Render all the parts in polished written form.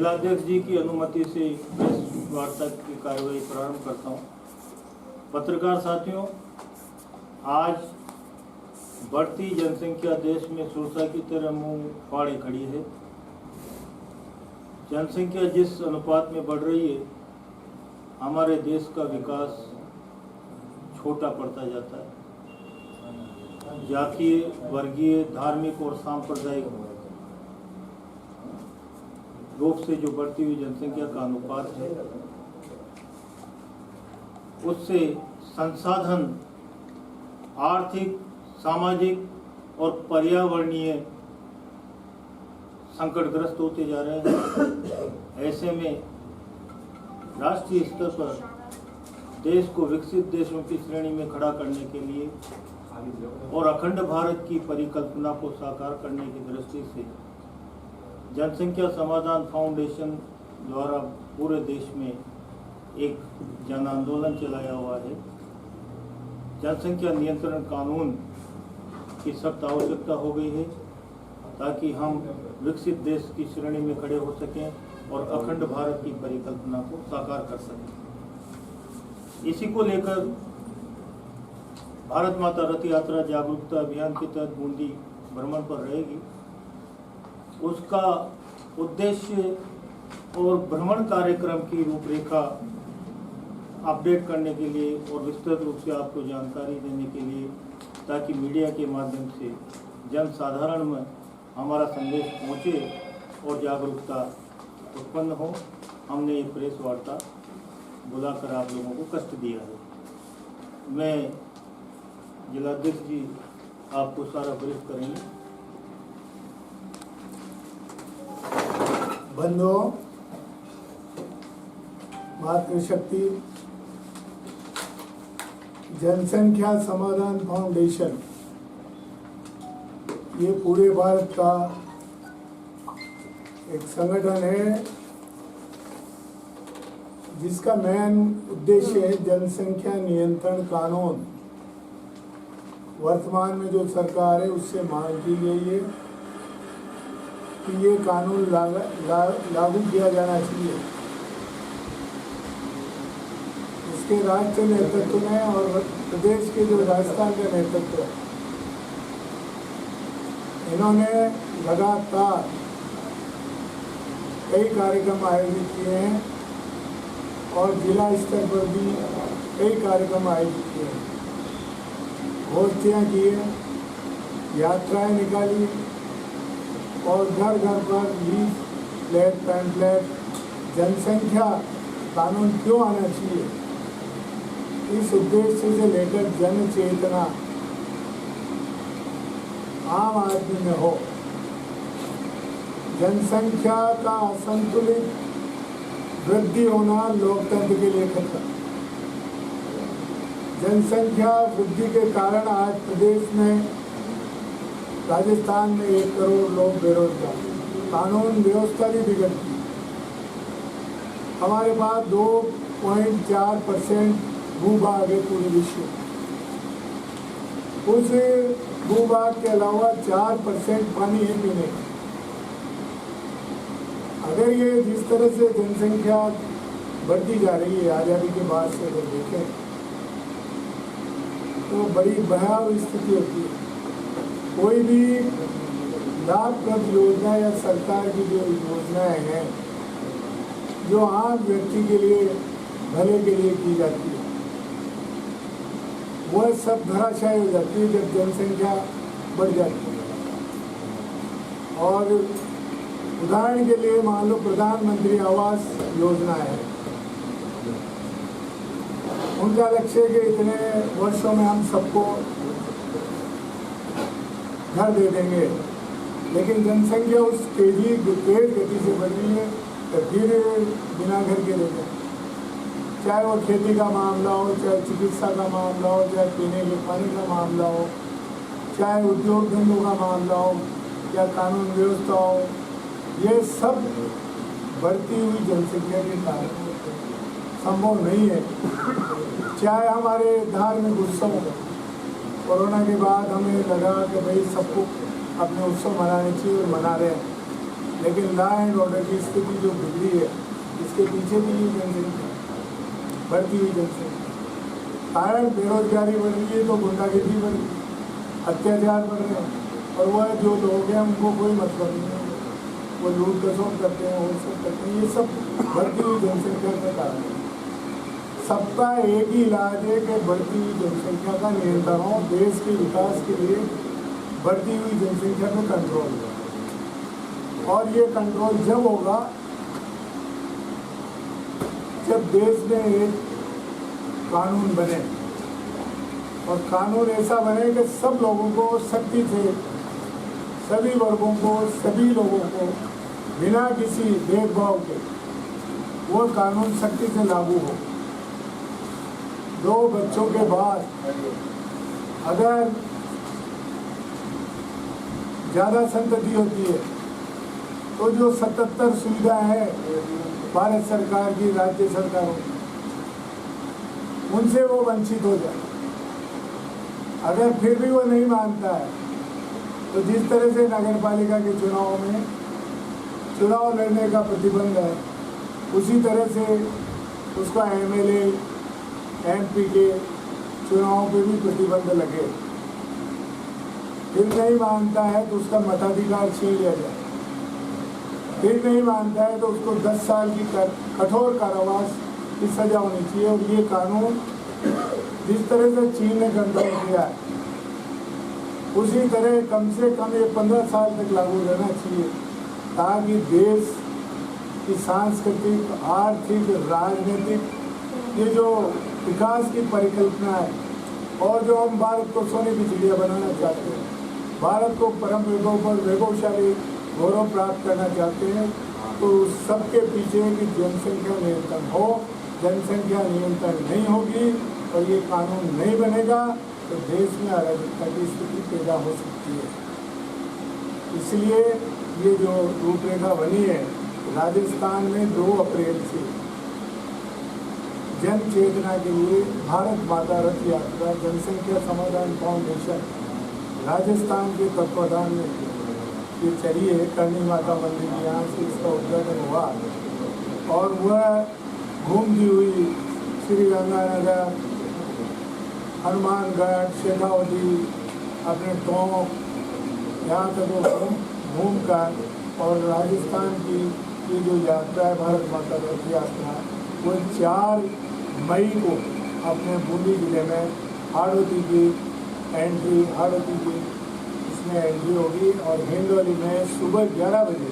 जिलाध्यक्ष जी की अनुमति से प्रेस वार्ता की कार्यवाही प्रारंभ करता हूँ। पत्रकार साथियों, आज बढ़ती जनसंख्या देश में सुरसा की तरह मुंह फाड़े खड़ी है। जनसंख्या जिस अनुपात में बढ़ रही है, हमारे देश का विकास छोटा पड़ता जाता है। जातीय, वर्गीय, धार्मिक और सांप्रदायिक रूप से जो बढ़ती हुई जनसंख्या का अनुपात है, उससे संसाधन आर्थिक, सामाजिक और पर्यावरणीय संकटग्रस्त होते जा रहे हैं। ऐसे में राष्ट्रीय स्तर पर देश को विकसित देशों की श्रेणी में खड़ा करने के लिए और अखंड भारत की परिकल्पना को साकार करने की दृष्टि से जनसंख्या समाधान फाउंडेशन द्वारा पूरे देश में एक जन आंदोलन चलाया हुआ है। जनसंख्या नियंत्रण कानून की सख्त आवश्यकता हो गई है ताकि हम विकसित देश की श्रेणी में खड़े हो सकें और अखंड भारत की परिकल्पना को साकार कर सकें। इसी को लेकर भारत माता रथ यात्रा जागरूकता अभियान के तहत बूंदी भ्रमण पर रहेगी। उसका उद्देश्य और भ्रमण कार्यक्रम की रूपरेखा अपडेट करने के लिए और विस्तृत रूप से आपको जानकारी देने के लिए, ताकि मीडिया के माध्यम से जन साधारण में हमारा संदेश पहुंचे और जागरूकता उत्पन्न हो, हमने एक प्रेस वार्ता बुलाकर आप लोगों को कष्ट दिया है। मैं जिलाध्यक्ष जी आपको सारा ब्रीफ करेंगे। बंधुओं, मातृशक्ति जनसंख्या समाधान फाउंडेशन ये पूरे भारत का एक संगठन है जिसका मेन उद्देश्य है जनसंख्या नियंत्रण कानून। वर्तमान में जो सरकार है उससे मांग की गई है कि ये कानून लागू किया जाना चाहिए। इसके राष्ट्रीय नेतृत्व में और प्रदेश के जो राजस्थान का नेतृत्व है, इन्होंने लगातार कई कार्यक्रम आयोजित किए हैं और जिला स्तर पर भी कई कार्यक्रम आयोजित किए हैं। गोष्ठियाँ की है, यात्राएं निकाली और घर घर पर लीफलेट, पैम्फलेट, जनसंख्या कानून क्यों आना चाहिए, इस उद्देश्य से लेकर जन चेतना आम आदमी में हो। जनसंख्या का असंतुलित वृद्धि होना लोकतंत्र के लिए खतरा। जनसंख्या वृद्धि के कारण आज प्रदेश में, राजस्थान में 1 करोड़ लोग बेरोजगार, कानून व्यवस्था भी बिगड़ती। हमारे पास 2.4% भूभाग है पूरे विश्व। उस भूभाग के अलावा 4% पानी है पीने का। अगर ये जिस तरह से जनसंख्या बढ़ती जा रही है आज़ादी के बाद से अगर देखें तो बड़ी भयावह स्थिति होती है। कोई भी लाभप्रद योजना या सरकार की जो योजनाएं हैं जो आम व्यक्ति के लिए भले के लिए की जाती है, वह सब धराशायी हो जाती है जब जनसंख्या बढ़ जाती है। और उदाहरण के लिए मान लो प्रधानमंत्री आवास योजना है, उनका लक्ष्य है कि इतने वर्षों में हम सबको घर दे देंगे, लेकिन जनसंख्या उस तेज गति से बढ़ रही है तो फिर बिना घर के देते, चाहे वो खेती का मामला हो, चाहे चिकित्सा का मामला हो, चाहे पीने के पानी का मामला हो, चाहे उद्योग धंधों का मामला हो या कानून व्यवस्था हो, ये सब बढ़ती हुई जनसंख्या के कारण संभव नहीं है। चाहे हमारे धार्मिक उत्सव, कोरोना के बाद हमें लगा कि भाई सबको अपने उत्सव मनाने चाहिए और मना रहे हैं, लेकिन लॉ एंड ऑर्डर की स्थिति जो बिगड़ी है, इसके पीछे भी ये जनसंख्या, बढ़ती हुई जनसंख्या कारण बेरोजगारी बढ़ रही है तो गुंडागिर्दी बढ़ रही है, अत्याचार बढ़ रहे हैं, और वह जो लोग हैं उनको कोई मतलब नहीं है, वो लूट खसोट करते हैं, वो सब करते हैं। ये सब बढ़ती हुई जनसंख्या का कारण है। सबका एक ही इलाज है कि बढ़ती हुई जनसंख्या का नियंत्रण हो, देश के विकास के लिए बढ़ती हुई जनसंख्या पे कंट्रोल हो। और ये कंट्रोल जब होगा जब देश में एक कानून बने, और कानून ऐसा बने कि सब लोगों को सख्ती से, सभी वर्गों को, सभी लोगों को बिना किसी भेदभाव के वो कानून सख्ती से लागू हो। 2 बच्चों के बाद अगर ज़्यादा संतति होती है तो जो 77 सुविधाएं हैं भारत सरकार की, राज्य सरकारों की, उनसे वो वंचित हो जाए। अगर फिर भी वो नहीं मानता है तो जिस तरह से नगर पालिका के चुनाव में चुनाव लड़ने का प्रतिबंध है, उसी तरह से उसका MLA MP के चुनाव पे भी प्रतिबंध लगे। फिर नहीं मानता है तो उसका मताधिकार छीन लिया जाए। फिर नहीं मानता है तो उसको 10 साल की कठोर कारावास की सजा होनी चाहिए। और ये कानून जिस तरह से चीन ने कंट्रोल किया है, उसी तरह कम से कम ये 15 साल तक लागू रहना चाहिए, ताकि देश की सांस्कृतिक, आर्थिक, राजनीतिक ये जो विकास की परिकल्पना है, और जो हम भारत को सोने की चिड़िया बनाना चाहते हैं, भारत को परम वैभवशाली गौरव प्राप्त करना चाहते हैं, तो सबके पीछे की जनसंख्या नियंत्रण हो। जनसंख्या नियंत्रण नहीं होगी और ये कानून नहीं बनेगा तो देश में अराजकता की स्थिति पैदा हो सकती है। इसलिए ये जो रूपरेखा बनी है, राजस्थान में 2 अप्रैल से जन चेतना के लिए भारत माता रथ यात्रा जनसंख्या समाधान फाउंडेशन राजस्थान के तत्वाधान में ये चली है। करनी माता मंदिर के यहाँ से इसका उद्घाटन हुआ और वह घूमती हुई श्री गंगानगर, हनुमानगढ़, शेखावती, अपने टोंक यहाँ तक वो घूम कर, और राजस्थान की ये जो यात्रा है भारत माता रथ यात्रा, वो 4 मई को अपने बूंदी जिले में हाड़ौती की इसमें एंट्री होगी, और हिंडोली में सुबह 11 बजे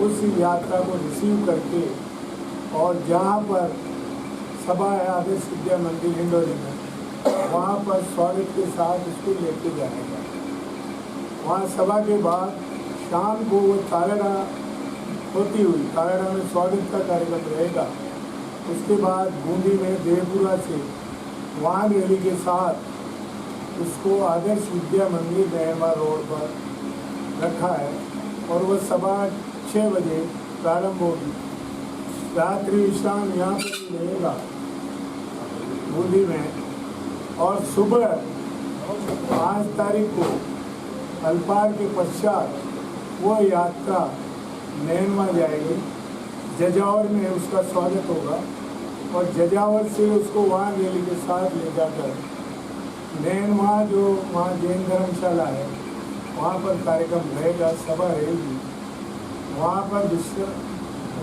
उस यात्रा को रिसीव करके, और जहाँ पर सभा है आदर्श विद्या मंदिर हिंडोली में, वहाँ पर स्वागत के साथ इसको लेके जाएगा। वहाँ सभा के बाद शाम को वो ताराड़ा होती हुई ताराड़ा में स्वागत का कार्यक्रम रहेगा। उसके बाद बूंदी में देवपुरा से वाहन रैली के साथ उसको आदर्श विद्या मंदिर नहरवा रोड पर रखा है, और वह सभा 6 बजे प्रारंभ होगी। रात्रि विश्राम यहाँ पर ही रहेगा बूंदी में, और सुबह 5 तारीख को अल्पार के पश्चात वह यात्रा नैनवा जाएगी। जजावर में उसका स्वागत होगा, और जजावर से उसको वहाँ रैली के साथ ले जाकर नैनवा जो वहाँ जैन धर्मशाला है, वहाँ पर कार्यक्रम रहेगा, सभा रहेगी।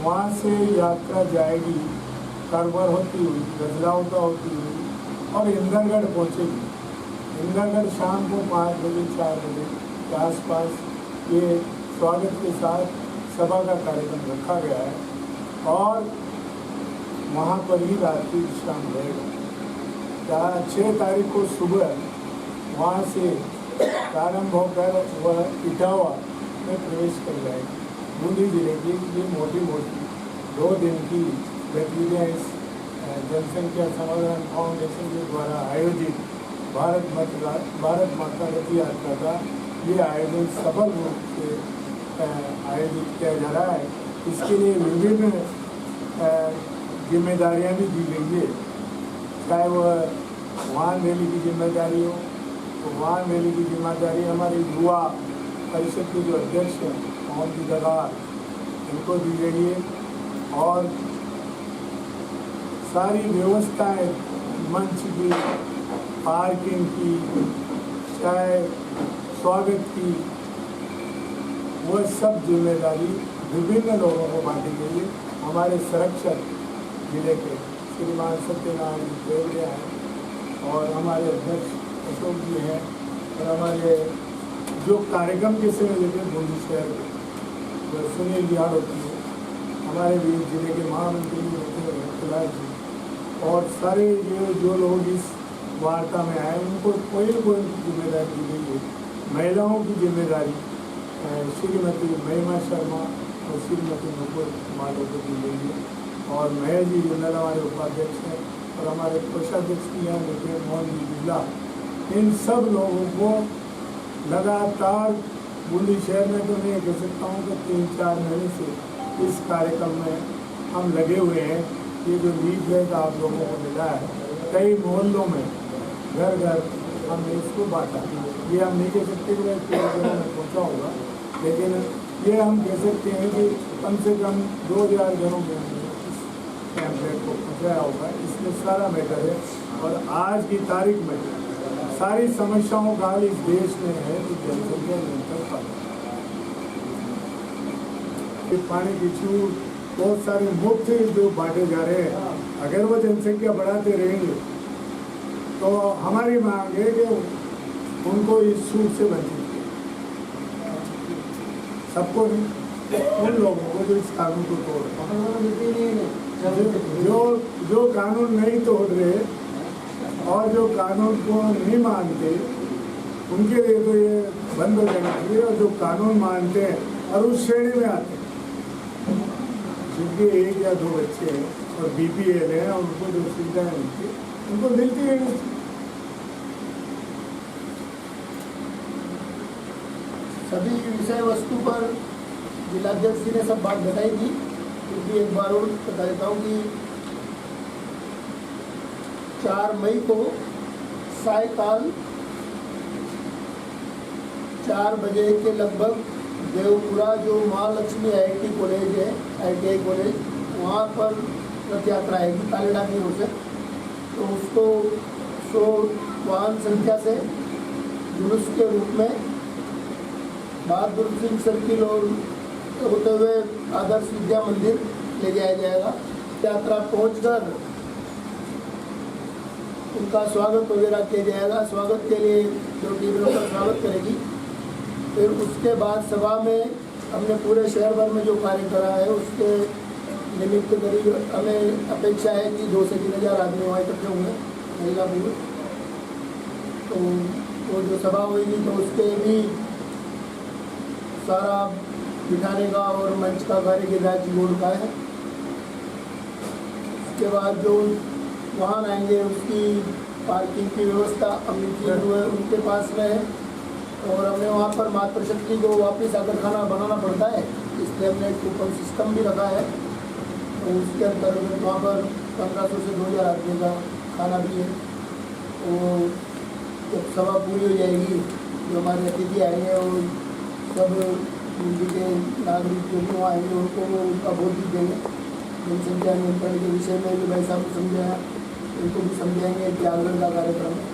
वहाँ से यात्रा जाएगी कारवार होती हुई, गजलावता होती हुई, और इंदरगढ़ पहुँचेगी। इंदरगढ़ शाम को 5 बजे 4 बजे के आसपास ये स्वागत के साथ सभा का कार्यक्रम रखा गया है, और वहाँ पर ही रात्रि विश्राम रहेगा। 6 तारीख को सुबह वहाँ से प्रारंभ होकर वह इटावा में प्रवेश कर जाएगी। बूंदी जिले की ये मोटी 2 दिन की गतिविधियाँ इस जनसंख्या समाधान फाउंडेशन के द्वारा आयोजित भारत माता रथ यात्रा का ये आयोजन सफल रूप से आयोजित किया जा रहा है। इसके लिए विभिन्न जिम्मेदारियां भी दी गई है, चाहे वह वाहन रैली की जिम्मेदारी हो, तो वाहन रैली की जिम्मेदारी हमारे युवा परिषद के जो अध्यक्ष हैं होम की जगह इनको दी गई है और सारी व्यवस्थाएं मंच की, पार्किंग की, चाहे स्वागत की, वह सब जिम्मेदारी विभिन्न लोगों को बांटी गई है। हमारे संरक्षक जिले के श्रीमान सत्यनारायण देवड़िया हैं और हमारे अध्यक्ष अशोक जी हैं और हमारे जो कार्यक्रम के संयोजक बूंदी शहर के सुनील बिहार होती है, हमारे भी जिले के महामंत्री होते हैं फिलहाल जी, और सारे जो लोग इस वार्ता में आए उनको कोई न कोई जिम्मेदारी दी गई है। महिलाओं की जिम्मेदारी श्रीमती महिमा शर्मा और श्रीमती नुपुर मालो को दी गई है और मेयर जी जिंदल हमारे उपाध्यक्ष हैं और हमारे कोषाध्यक्ष भी हैं लेकिन मोहन जी बिरला, इन सब लोगों को लगातार बूंदी शहर में तो नहीं कह सकता हूँ कि 3-4 महीने से इस कार्यक्रम में हम लगे हुए हैं। ये जो लीफलेट आप लोगों को मिला है, कई मोहल्लों में घर घर हमने इसको बांटा। ये हम नहीं कह सकते कि मैं पूरे घरों में पहुँचा होगा, लेकिन ये हम कह सकते हैं कि कम से कम 2000 घरों में हमने इस पैम्फलेट को पहुँचाया होगा। इसमें सारा मैटर है और आज की तारीख में सारी समस्याओं का हल इस देश में है कि जनसंख्या नियंत्रण पर पानी की छूट, बहुत सारे मुफ्त जो बांटे जा रहे हैं, अगर वो जनसंख्या बढ़ाते रहेंगे तो हमारी मांग है कि उनको इस छूट से वंचित किया, सबको उन लोगों को जो इस कानून को तोड़ जो कानून नहीं तोड़ रहे और जो कानून को नहीं मानते उनके लिए तो ये बंद हो जाना चाहिए, और जो कानून मानते हैं और उस श्रेणी में आते हैं जिनके 1 या 2 बच्चे हैं और BPL हैं और उनको जो सुविधाएं मिलती उनको मिलती है। सभी विषय वस्तु पर जिलाध्यक्ष जी ने सब बात बताई थी, क्योंकि एक बार और बता देता हूँ कि 4 मई को सायकाल 4 बजे के लगभग देवपुरा जो महालक्ष्मी IIT कॉलेज है, ITI कॉलेज, वहाँ पर रथ यात्रा आएगी कालेडा की ओर से। तो उसको 100 वाहन संख्या से जुलूस के रूप में बहादुर सिंह सर्किल और होते हुए आदर्श विद्या मंदिर ले जाया जाएगा। यात्रा पहुंचकर उनका स्वागत वगैरह किया जाएगा। स्वागत के लिए जो टीम का स्वागत करेगी, फिर उसके बाद सभा में हमने पूरे शहर भर में जो कार्य करा है उसके निमित्त करीब हमें अपेक्षा है कि 2 से 3 हज़ार आदमी वहाँ इकट्ठे होंगे महिला पुरुष। तो वो जो सभा होगी तो उसके भी सारा बिठाने का और मंच का कार्य गिरिराज बोर्ड का है। उसके बाद जो वाहन आएंगे उसकी पार्किंग की व्यवस्था अमित जी जो है उनके पास में है, और हमने वहाँ पर मातृशक्ति को वापस आकर खाना बनाना पड़ता है, इसलिए हमने कूपन सिस्टम भी रखा है। तो उसके अंतर्गत वहाँ पर 1500 से 2000 आदमी का खाना भी है। तो जब सभा पूरी हो जाएगी, जो हमारे अतिथि आएंगे और सब दिल्ली के नागरिक जो भी वहाँ आएंगे उनको वो उनका वोट भी देंगे। जनसंख्या नियंत्रण के विषय में भी भाई साहब को समझाया, उनको भी समझाएंगे कि आंदोलन का कार्यक्रम है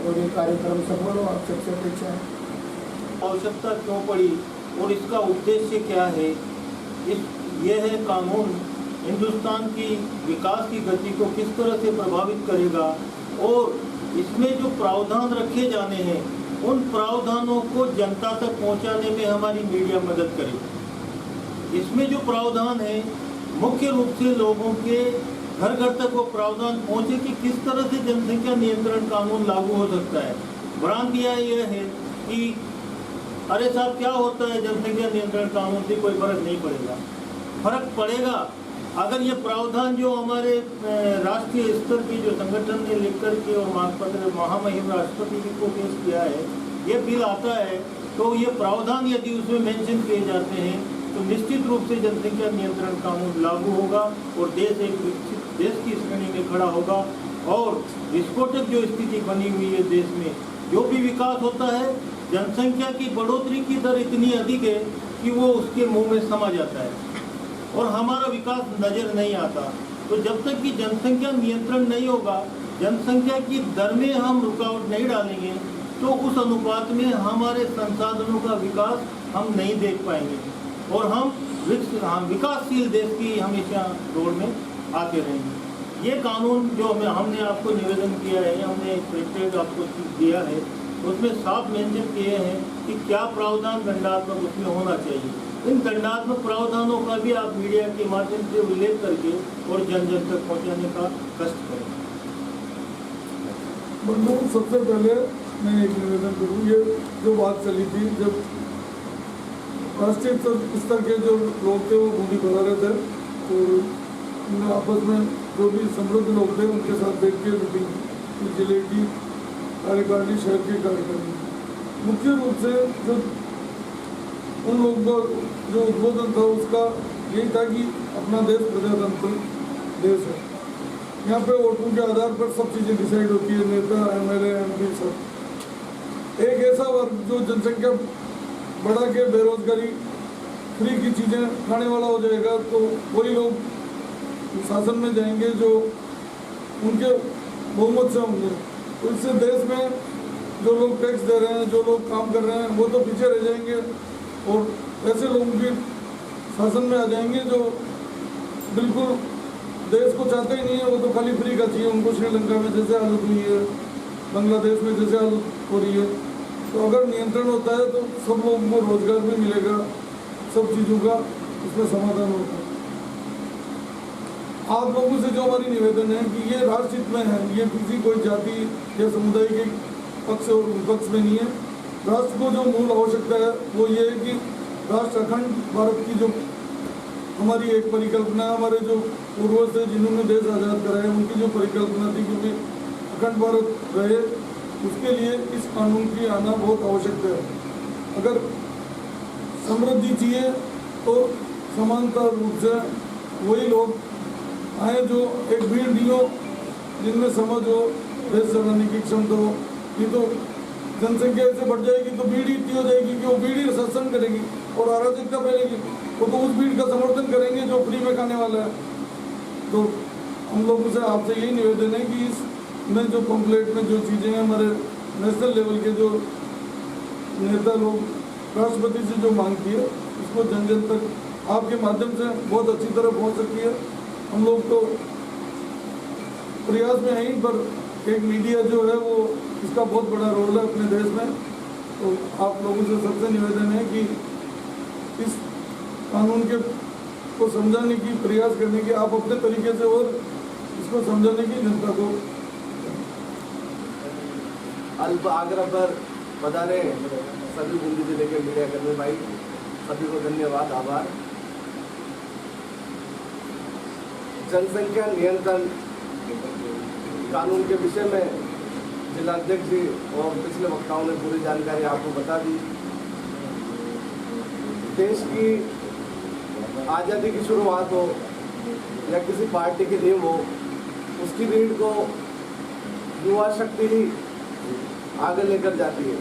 और ये कार्यक्रम सफल हो। आप सबसे अपेक्षा है आवश्यकता क्यों पड़ी और इसका उद्देश्य क्या है। ये है कानून हिंदुस्तान की विकास की गति को किस तरह से प्रभावित करेगा और इसमें जो प्रावधान रखे जाने हैं उन प्रावधानों को जनता तक पहुंचाने में हमारी मीडिया मदद करेगी। इसमें जो प्रावधान है मुख्य रूप से लोगों के घर घर तक वो प्रावधान पहुंचे कि किस तरह से जनसंख्या नियंत्रण कानून लागू हो सकता है। भ्रांतियाँ यह है कि अरे साहब क्या होता है जनसंख्या नियंत्रण कानून से कोई फर्क नहीं पड़ेगा। फर्क पड़ेगा अगर ये प्रावधान जो हमारे राष्ट्रीय स्तर की जो संगठन ने लिख करके और मांग पत्र महामहिम राष्ट्रपति जी को पेश किया है, ये बिल आता है तो ये प्रावधान यदि उसमें मेंशन किए जाते हैं तो निश्चित रूप से जनसंख्या नियंत्रण कानून लागू होगा और देश एक विकसित देश की श्रेणी में खड़ा होगा। और विस्फोटक जो स्थिति बनी हुई है देश में, जो भी विकास होता है जनसंख्या की बढ़ोतरी की दर इतनी अधिक है कि वो उसके मुंह में समा जाता है और हमारा विकास नजर नहीं आता। तो जब तक कि जनसंख्या नियंत्रण नहीं होगा, जनसंख्या की दर में हम रुकावट नहीं डालेंगे, तो उस अनुपात में हमारे संसाधनों का विकास हम नहीं देख पाएंगे और हम विकासशील देश की हमेशा दौड़ में आते रहेंगे। ये कानून जो हमने आपको निवेदन किया है, हमने एक प्रिंटेड आपको दिया है, उसमें साफ मेंशन किए हैं कि क्या प्रावधान दंडात्मक उसमें होना चाहिए। इन दंडात्मक प्रावधानों का भी आप मीडिया के माध्यम से उल्लेख करके और जन जन तक पहुँचाने का कष्ट करें। बंधु, सबसे पहले मैं एक निवेदन करूँ, ये जो बात चली थी, जब राष्ट्रीय स्तर के जो लोग थे वो भूमि बना रहे थे, तो आपस में जो भी समृद्ध लोग थे उनके साथ बैठ के मीटिंग की, जिले की कार्यकारिणी, शहर की कार्यकारिणी। मुख्य रूप से जो उन लोगों का जो उद्बोधन था उसका यही था कि अपना देश प्रजातंत्र देश है, यहाँ पे वोटों के आधार पर सब चीज़ें डिसाइड होती है, नेता, MLA, MP सब। एक ऐसा वर्ग जो जनसंख्या बढ़ा के बेरोजगारी, फ्री की चीज़ें खाने वाला हो जाएगा, तो वही लोग शासन में जाएंगे जो उनके बहुमत से होंगे। तो इससे देश में जो लोग टैक्स दे रहे हैं, जो लोग काम कर रहे हैं, वो तो पीछे रह जाएंगे और ऐसे लोग भी शासन में आ जाएंगे जो बिल्कुल देश को चाहते ही नहीं है, वो तो खाली फ्री का चाहिए उनको। श्रीलंका में जैसे हालत हुई है, बांग्लादेश में जैसे हालत हो रही है, तो अगर नियंत्रण होता है तो सब लोगों को रोजगार भी मिलेगा, सब चीज़ों का उसमें समाधान होता है। आप लोगों से जो हमारी निवेदन है कि ये राष्ट्र हित में है, ये किसी कोई जाति या समुदाय के पक्ष और विपक्ष में नहीं है। राष्ट्र को जो मूल आवश्यकता है वो ये है कि राष्ट्र अखंड भारत की जो हमारी एक परिकल्पना, हमारे जो पूर्वज थे जिन्होंने देश आज़ाद कराया, उनकी जो परिकल्पना थी क्योंकि अखंड भारत रहे, उसके लिए इस कानून की आना बहुत आवश्यक है। अगर समृद्धि चाहिए तो समानता रूप से वही लोग आए जो एक भीड़ नहीं हो, जिनमें समझ हो, देश चलाने की क्षमता हो। ये तो जनसंख्या ऐसे बढ़ जाएगी तो भीड़ इतनी हो जाएगी कि वो भीड़ ही शासन करेगी और अराजकता फैलेगी, वो तो उस भीड़ का समर्थन करेंगे जो फ्री में खाने वाला है। तो हम लोगों से आपसे यही निवेदन है कि इसमें जो पम्पलेट में जो चीज़ें हैं, हमारे नेशनल लेवल के जो नेता लोग राष्ट्रपति से जो मांग की है, उसको जन जन तक आपके माध्यम से बहुत अच्छी तरह पहुंच सकती है। हम लोग तो प्रयास में हैं, पर एक मीडिया जो है वो इसका बहुत बड़ा रोल है अपने देश में। तो आप लोगों से सबसे निवेदन है कि इस कानून के को समझाने की प्रयास करने की, आप अपने तरीके से और इसको समझाने की जनता को। अल्प आग्रह पर पधारे सभी बूंदी जिले के मीडिया कर्मी भाई, सभी को धन्यवाद, आभार। जनसंख्या नियंत्रण कानून के विषय में जिलाध्यक्ष जी और पिछले वक्ताओं ने पूरी जानकारी आपको बता दी। देश की आज़ादी की शुरुआत हो या किसी पार्टी की नींव हो, उसकी रीढ़ को युवा शक्ति ही आगे लेकर जाती है।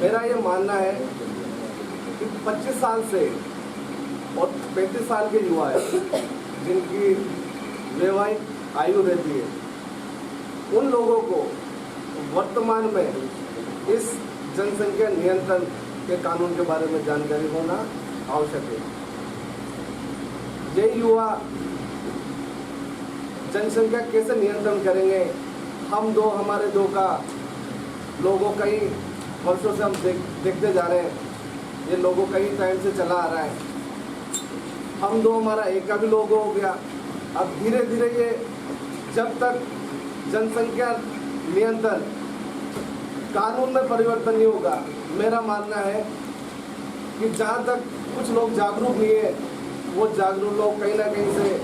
मेरा ये मानना है कि 25 साल से और 35 साल के युवा है जिनकी वैवाहिक आयु रहती है, उन लोगों को वर्तमान में इस जनसंख्या नियंत्रण के कानून के बारे में जानकारी होना आवश्यक है। ये युवा जनसंख्या कैसे नियंत्रण करेंगे, हमारे दो का लोगों कई वर्षों से हम देखते जा रहे हैं, ये लोगों कई टाइम से चला आ रहा है। हम दो हमारा एक का भी लोगो हो गया। अब धीरे धीरे ये जब तक जनसंख्या नियंत्रण कानून में परिवर्तन नहीं होगा, मेरा मानना है कि जहाँ तक कुछ लोग जागरूक नहीं है, वो जागरूक लोग कहीं ना कहीं से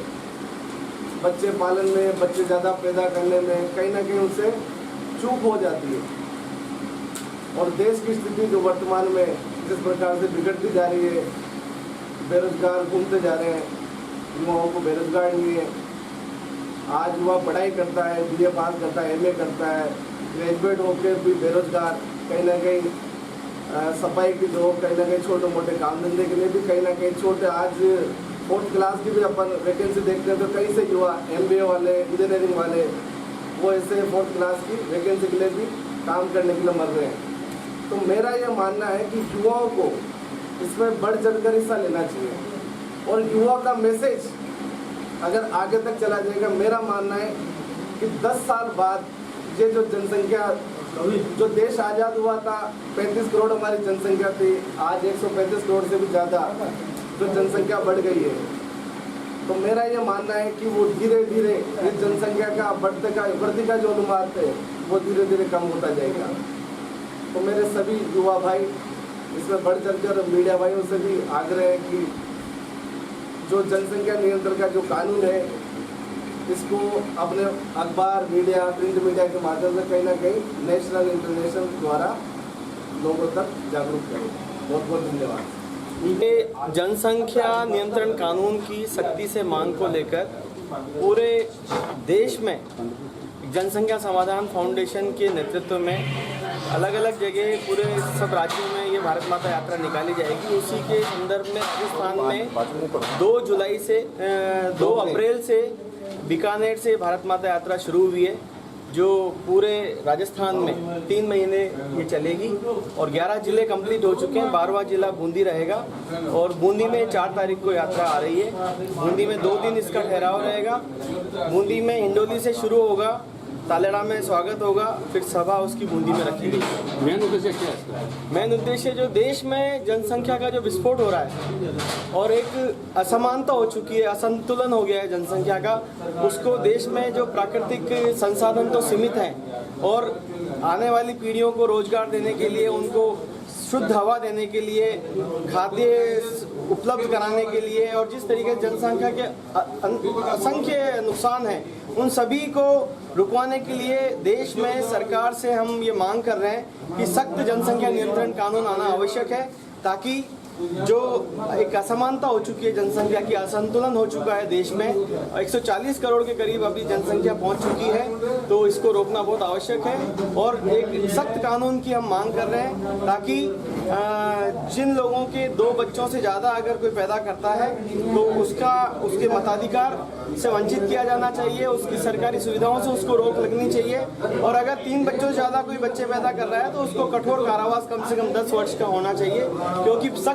बच्चे पालन में, बच्चे ज़्यादा पैदा करने में कहीं ना कहीं उनसे चूक हो जाती है। और देश की स्थिति जो वर्तमान में जिस प्रकार से बिगड़ती जा रही है, बेरोजगार घूमते जा रहे हैं, युवाओं को बेरोजगार नहीं है। आज युवा पढ़ाई करता है, BA पास करता है, MA करता है, ग्रेजुएट होकर भी बेरोजगार, कहीं ना कहीं सफाई की जो कहीं ना कहीं छोटे मोटे काम धंधे के लिए भी कहीं ना कहीं छोटे, आज 4th क्लास की भी अपन वैकेंसी देखते हैं तो कई से युवा MBA वाले, इंजीनियरिंग वाले, वो ऐसे 4th क्लास की वैकेंसी के लिए भी काम करने के लिए मर रहे हैं। तो मेरा ये मानना है कि युवाओं को इसमें बढ़ चढ़कर हिस्सा लेना चाहिए और युवा का मैसेज अगर आगे तक चला जाएगा, मेरा मानना है कि 10 साल बाद ये जो जनसंख्या, जो देश आज़ाद हुआ था 35 करोड़ हमारी जनसंख्या थी, आज 135 करोड़ से भी ज़्यादा जो जनसंख्या बढ़ गई है। तो मेरा ये मानना है कि वो धीरे धीरे इस जनसंख्या का वृद्धि का जो अनुपात है वो धीरे धीरे कम होता जाएगा। तो मेरे सभी युवा भाई इसमें बढ़ चढ़कर मीडिया भाइयों से भी आग्रह है कि जो जनसंख्या नियंत्रण का जो कानून है इसको अपने अखबार, मीडिया, प्रिंट मीडिया के माध्यम से कहीं ना कहीं नेशनल इंटरनेशनल द्वारा लोगों तक जागरूक करें। बहुत बहुत धन्यवाद। ये जनसंख्या नियंत्रण कानून की सख्ती से मांग को लेकर पूरे देश में जनसंख्या समाधान फाउंडेशन के नेतृत्व में अलग अलग जगह पूरे सब राज्यों में ये भारत माता यात्रा निकाली जाएगी। उसी के संदर्भ में राजस्थान में 2 अप्रैल से बीकानेर से भारत माता यात्रा शुरू हुई है, जो पूरे राजस्थान में 3 महीने ये चलेगी और 11 जिले कंप्लीट हो चुके हैं। 12वां जिला बूंदी रहेगा और बूंदी में 4 तारीख को यात्रा आ रही है। बूंदी में 2 दिन इसका ठहराव रहेगा। बूंदी में हिंडोली से शुरू होगा, तालेड़ा में स्वागत होगा, फिर सभा उसकी बूंदी में रखी गई। मेन उद्देश्य क्या है इसका? मेन उद्देश्य जो देश में जनसंख्या का जो विस्फोट हो रहा है और एक असमानता हो चुकी है, असंतुलन हो गया है जनसंख्या का, उसको देश में जो प्राकृतिक संसाधन तो सीमित हैं और आने वाली पीढ़ियों को रोजगार देने के लिए, उनको शुद्ध हवा देने के लिए, खाद्य उपलब्ध कराने के लिए और जिस तरीके से जनसंख्या के असंख्य नुकसान हैं, उन सभी को रुकवाने के लिए देश में सरकार से हम ये मांग कर रहे हैं कि सख्त जनसंख्या नियंत्रण कानून आना आवश्यक है, ताकि जो एक असमानता हो चुकी है, जनसंख्या की असंतुलन हो चुका है देश में, 140 करोड़ के करीब अभी जनसंख्या पहुंच चुकी है, तो इसको रोकना बहुत आवश्यक है और एक सख्त कानून की हम मांग कर रहे हैं, ताकि जिन लोगों के 2 बच्चों से ज़्यादा अगर कोई पैदा करता है तो उसके मताधिकार से वंचित किया जाना चाहिए, उसकी सरकारी सुविधाओं से उसको रोक लगनी चाहिए और अगर 3 बच्चों से ज़्यादा कोई बच्चे पैदा कर रहा है तो उसको कठोर कारावास कम से कम 10 वर्ष का होना चाहिए, क्योंकि